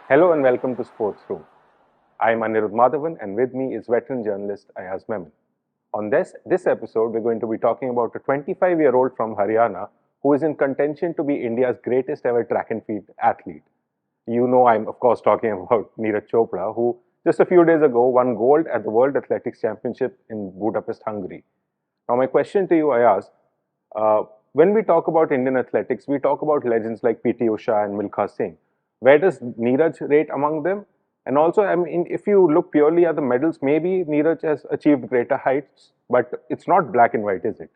Hello and welcome to Sports Room. I am Anirudh Madhavan and with me is veteran journalist Ayaz Memon. On this episode, we're going to be talking about a 25-year-old from Haryana who is in contention to be India's greatest ever track and field athlete. You know, I'm of course talking about Neeraj Chopra, who just a few days ago won gold at the World Athletics Championship in Budapest, Hungary. Now, my question to you, Ayaz, when we talk about Indian athletics, we talk about legends like PT Usha and Milkha Singh. Where does Neeraj rate among them? And also, I mean, if you look purely at the medals, maybe Neeraj has achieved greater heights, but it's not black and white, is it?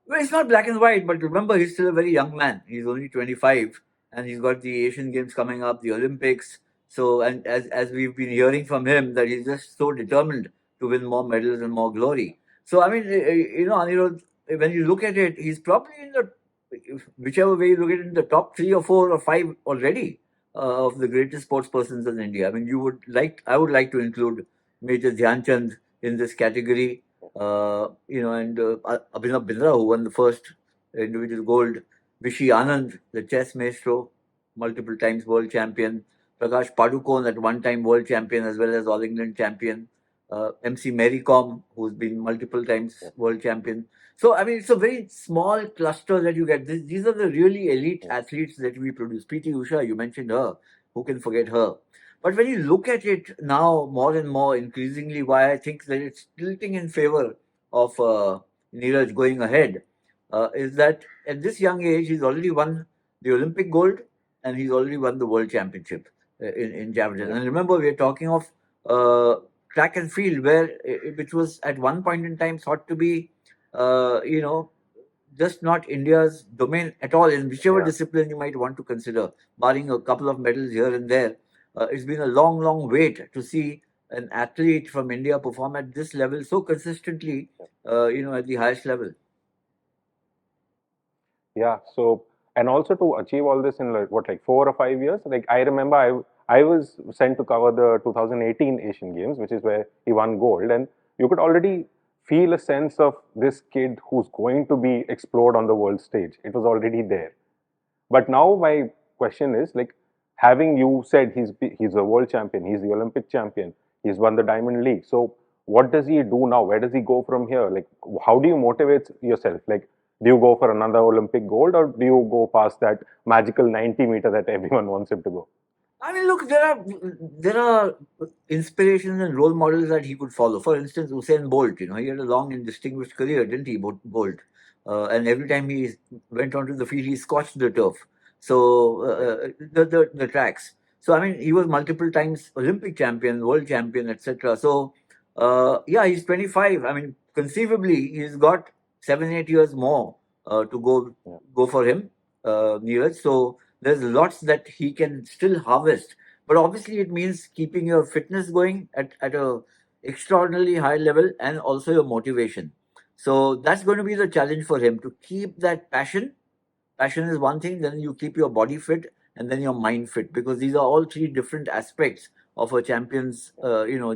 Well, it's not black and white, but remember, he's still a very young man. He's only 25, and he's got the Asian Games coming up, the Olympics. So, and as we've been hearing from him, that he's just so determined to win more medals and more glory. So, I mean, Anirudh, when you look at it, he's probably in the, whichever way you look at it, in the top 3 or 4 or 5 already of the greatest sports persons in India. I mean, I would like to include Major Dhyan Chand in this category. And Abhinav Bindra, who won the first individual gold, Vishy Anand, the chess maestro, multiple times world champion, Prakash Padukone, at one time world champion as well as All England champion, MC Mary Kom, who's been multiple times world champion. So, I mean, it's a very small cluster that you get. These are the really elite athletes that we produce. PT Usha, you mentioned her. Who can forget her? But when you look at it now, more and more, increasingly, why I think that it's tilting in favor of Neeraj going ahead is that at this young age, he's already won the Olympic gold and he's already won the world championship in javelin. And remember, we're talking of track and field, which was at one point in time thought to be, just not India's domain at all in whichever discipline you might want to consider, barring a couple of medals here and there. It's been a long, long wait to see an athlete from India perform at this level so consistently, at the highest level. Yeah. So, and also to achieve all this in like 4 or 5 years. Like I remember, I was sent to cover the 2018 Asian Games, which is where he won gold, and you could already feel a sense of this kid who's going to be explored on the world stage. It was already there. But now my question is like, having you said he's a world champion, he's the Olympic champion, he's won the Diamond League. So what does he do now? Where does he go from here? Like, how do you motivate yourself? Like, do you go for another Olympic gold, or do you go past that magical 90-meter that everyone wants him to go? I mean, look, there are inspirations and role models that he could follow. For instance, Usain Bolt. He had a long and distinguished career, didn't he, Bolt? And every time he went onto the field, he scorched the turf. So the tracks. So I mean, he was multiple times Olympic champion, world champion, etc. So he's 25. I mean, conceivably, he's got 7-8 years more to go for him, Neeraj. So there's lots that he can still harvest. But obviously, it means keeping your fitness going at a extraordinarily high level and also your motivation. So that's going to be the challenge for him, to keep that passion. Passion is one thing, then you keep your body fit and then your mind fit, because these are all three different aspects of a champion's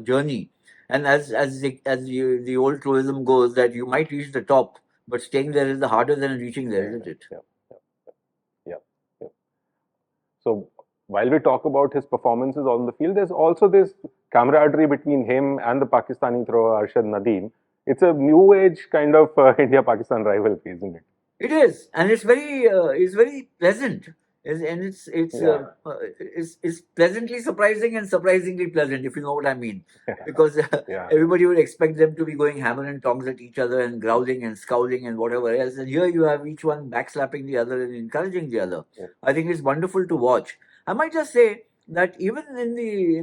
journey. And as the old truism goes, that you might reach the top, but staying there is the harder than reaching there, isn't it? Yeah. So while we talk about his performances on the field, there's also this camaraderie between him and the Pakistani thrower Arshad Nadeem. It's a new age kind of India-Pakistan rivalry, isn't it? It is, and it's very pleasant. It's pleasantly surprising and surprisingly pleasant, if you know what I mean. Because everybody would expect them to be going hammer and tongs at each other and growling and scowling and whatever else. And here you have each one backslapping the other and encouraging the other. Yeah. I think it's wonderful to watch. I might just say that even in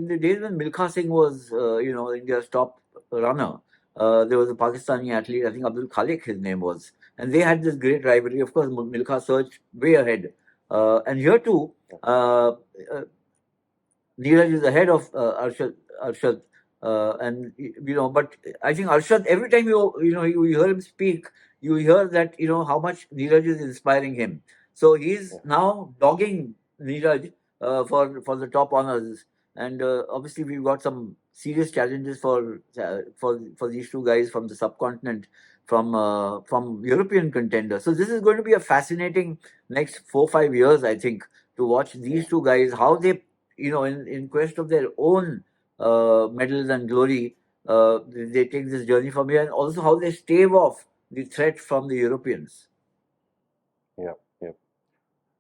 the days when Milkha Singh was India's top runner, there was a Pakistani athlete, I think Abdul Khalik his name was, and they had this great rivalry. Of course, Milkha surged way ahead. And here too, Neeraj is ahead of Arshad, but I think Arshad, every time you hear him speak, you hear that how much Neeraj is inspiring him. So he's now dogging Neeraj for the top honors, and obviously we've got some serious challenges for these two guys from the subcontinent. from European contenders. So this is going to be a fascinating next 4-5 years, I think, to watch these two guys, how they, in quest of their own medals and glory, they take this journey from here, and also how they stave off the threat from the Europeans. Yeah, yeah.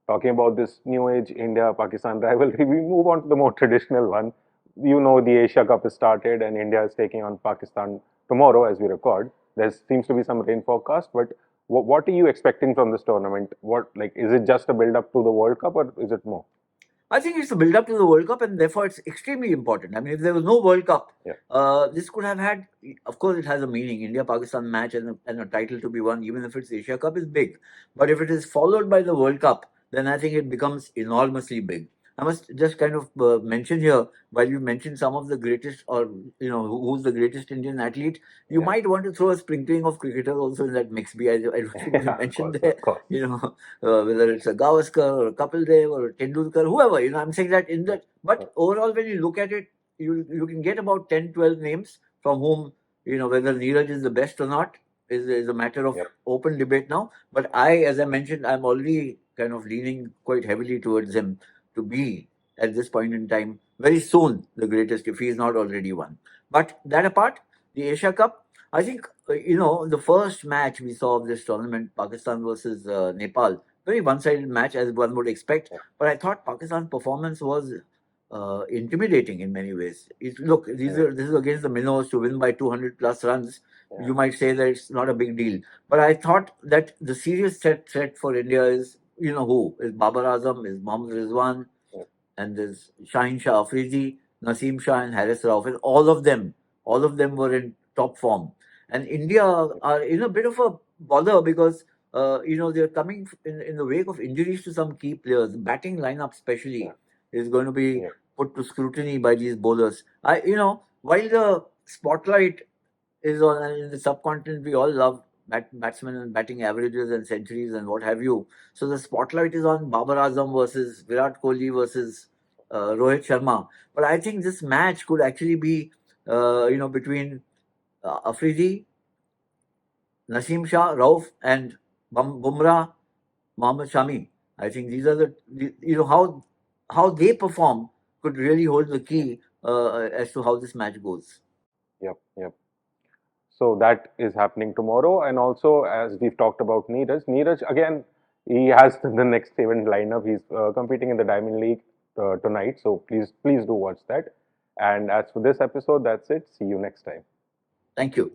Talking about this new age India-Pakistan rivalry, we move on to the more traditional one. The Asia Cup has started and India is taking on Pakistan tomorrow as we record. There seems to be some rain forecast, but what are you expecting from this tournament? Is it just a build-up to the World Cup or is it more? I think it's a build up to the World Cup, and therefore it's extremely important. I mean, if there was no World Cup, this could have had, of course, it has a meaning. India Pakistan match and a title to be won, even if it's Asia Cup, is big. But if it is followed by the World Cup, then I think it becomes enormously big. I must just kind of mention here, while you mentioned some of the greatest, or who's the greatest Indian athlete, you might want to throw a sprinkling of cricketers also in that mix. I don't think you mentioned there, whether it's a Gavaskar or a Kapil Dev or a Tendulkar, whoever. I'm saying that in that. But overall, when you look at it, you can get about 10, 12 names from whom, whether Neeraj is the best or not is a matter of open debate now. But as I mentioned, I'm already kind of leaning quite heavily towards him to be, at this point in time, very soon the greatest, if he is not already one. But that apart, the Asia Cup, I think, the first match we saw of this tournament, Pakistan versus Nepal, very one-sided match as one would expect. But I thought Pakistan's performance was intimidating in many ways. This is against the Minnows to win by 200 plus runs. You might say that it's not a big deal. But I thought that the serious threat for India is, who? Is Babar Azam, is Mohammad Rizwan, and there's Shaheen Shah Afridi, Naseem Shah and Haris Rauf. And all of them were in top form. And India are in a bit of a bother because, they're coming in the wake of injuries to some key players. Batting lineup especially is going to be put to scrutiny by these bowlers. While the spotlight is on, and in the subcontinent, we all love batsmen and batting averages and centuries and what have you. So the spotlight is on Babar Azam versus Virat Kohli versus Rohit Sharma. But I think this match could actually be, between Afridi, Naseem Shah, Rauf, and Bumrah, Mohammad Shami. I think these are how they perform could really hold the key as to how this match goes. Yep. So that is happening tomorrow. And also, as we've talked about Neeraj, again, he has the next event lineup. He's competing in the Diamond League tonight. So please do watch that. And as for this episode, that's it. See you next time. Thank you.